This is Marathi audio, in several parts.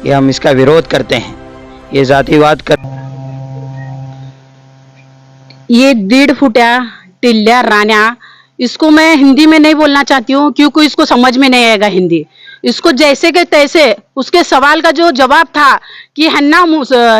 ये हम इसका विरोध करते हैं। ये जातिवाद कर ये 1.5 फुटिया टिल्ल्या राण्या, इसको मैं हिंदी में नहीं बोलना चाहती हूँ क्योंकि इसको समझ में नहीं आएगा हिंदी। इसको जैसे के तैसे उसके सवाल का जो जवाब था की ह्यांना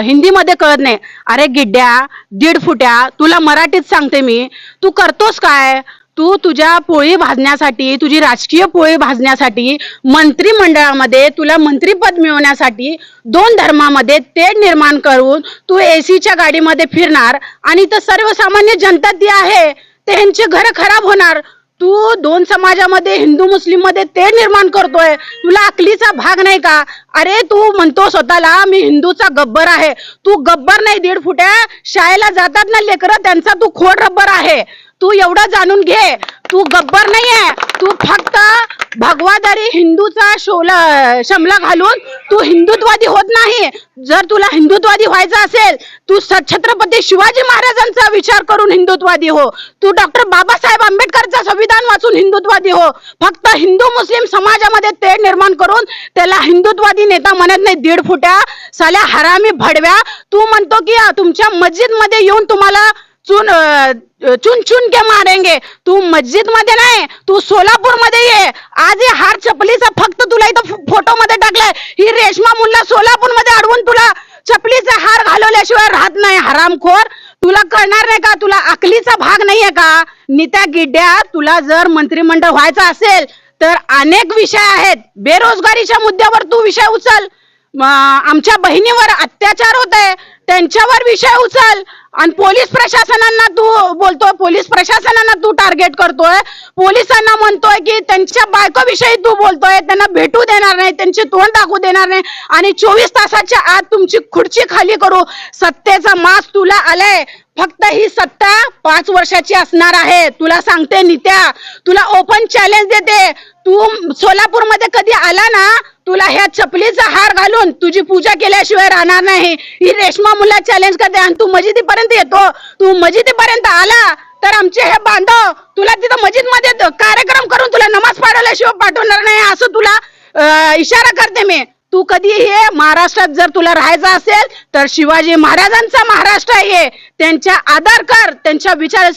हिंदी मध्ये कळत नाही। अरे गिड्ड्या 1.5 फुट्या, तुला मराठीत सांगते मी, तू करतोस काय? तू तुझ्या पोळी भाजण्यासाठी, तुझी राजकीय पोळी भाजण्यासाठी, मंत्रिमंडळामध्ये तुला मंत्रीपद मिळवण्यासाठी 2 धर्मामध्ये तेढ निर्माण करून तू एसीच्या गाडीमध्ये फिरणार आणि तर सर्वसामान्य जनता ती आहे त्यांची घर खराब होणार। तू 2 समाजामध्ये हिंदू मुस्लिम मध्ये तेढ निर्माण करतोय, तुला अकलीचा भाग नाही का? अरे तू म्हणतो स्वतःला मी हिंदूचा गब्बर आहे, तू गब्बर नाही 1.5 फुट्या, शाळेला जातात ना लेकरं त्यांचा तू खोड रब्बर आहे। तू एवढं जाणून घे, तू गब्बर नाहीये, तू फक्त भगवादारी हिंदूचा शमला घालून तू हिंदुत्ववादी होत नाही। जर तुला हिंदुत्ववादी व्हायचं असेल तू छत्रपती शिवाजी महाराजांचा विचार करून हिंदुत्ववादी हो, तू डॉक्टर बाबासाहेब आंबेडकरचा संविधान वाचून हिंदुत्ववादी हो। फक्त हिंदू मुस्लिम समाजामध्ये तेढ निर्माण करून त्याला हिंदुत्ववादी नेता म्हणत नाही। 1.5 फुट्या साल्या हरामी भडव्या, तू म्हणतो की तुमच्या मस्जिद मध्ये येऊन तुम्हाला चुन चुन के मारेंगे। तू मस्जिद मध्ये नाही, तू सोलापूर मध्ये ये। आज हे हार चपलीचा फक्त तुला इथं फोटो मध्ये टाकलाय, ही रेशमा मुल्ला सोलापूर मध्ये अडवून तुला चपलीचा हार घालवल्याशिवाय राहत नाही। हरामखोर, तुला कळणार नाही का? तुला अकलीचा भाग नाहीये का? नित्या गिड्ड्या, तुला जर मंत्रिमंडळ व्हायचं असेल तर अनेक विषय आहेत। बेरोजगारीच्या मुद्द्यावर तू विषय उचल, आमच्या बहिणीवर अत्याचार होत आहे त्यांच्यावर विषय उचल, आणि पोलीस प्रशासनांना तू बोलतोय, पोलीस प्रशासनांना तू टार्गेट करतोय, पोलिसांना म्हणतोय की त्यांच्या बायकोविषयी तू बोलतोय, त्यांना भेटू देणार नाही, त्यांची तोंड दाखवू देणार नाही, आणि 24 तासाच्या आत तुमची खुर्ची खाली करू। सत्तेचा मास तुला आलाय, फक्त ही सत्ता 5 वर्षाची असणार आहे। तुला सांगते नित्या, तुला ओपन चॅलेंज देते, तू सोलापूर मध्ये कधी आला ना, तुला ह्या चपलीचा हार घालून तुझी पूजा केल्याशिवाय राहणार नाही। ही रेशमा मुला चॅलेंज करते आणि तू मस्जिदीपर्यंत येतो। तू मस्जिदीपर्यंत आला तर आमचे हे बांधव तुला तिथं मस्जिद मध्ये कार्यक्रम करून तुला नमाज पाठवल्याशिवाय पाठवणार नाही, असं तुला इशारा करते मी। तू कधी हे महाराष्ट्रात जर तुला राहायचं असेल तर शिवाजी महाराजांचा महाराष्ट्र आहे, त्यांच्या आदर कर, त्यांच्या विचार।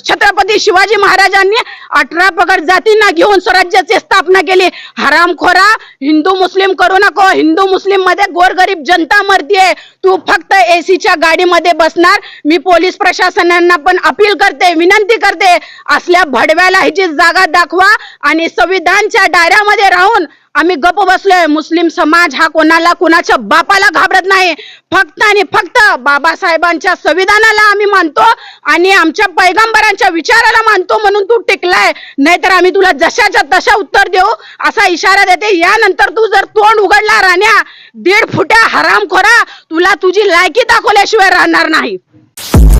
छत्रपती शिवाजी महाराजांनी 18 पगड जातींना घेऊन स्वराज्याची स्थापना केली। हरामखोरा, हिंदू मुस्लिम करू नको, हिंदू मुस्लिम मध्ये गोरगरीब जनता मरतीये, तू फक्त एसीच्या गाडीमध्ये बसणार। मी पोलीस प्रशासनांना पण अपील करते, विनंती करते, असल्या भडव्याला ह्याची जागा दाखवा आणि संविधानच्या दायऱ्यामध्ये राहून आम्ही गप बसलोय। मुस्लिम समाज हा कोणाच्या बापाला घाबरत नाही, फक्त आणि फक्त बाबासाहेबांच्या संविधानाला आम्ही मानतो आणि आमच्या पैगंबरांच्या विचाराला मानतो, म्हणून तू टिकलाय, नाहीतर आम्ही तुला जशाच्या तशा उत्तर देऊ असा इशारा देते। यानंतर तू जर तोंड उघडला राण्या 1.5 फुट्या हरामखोरा, तुला तुझी लायकी दाखवल्याशिवाय राहणार नाही।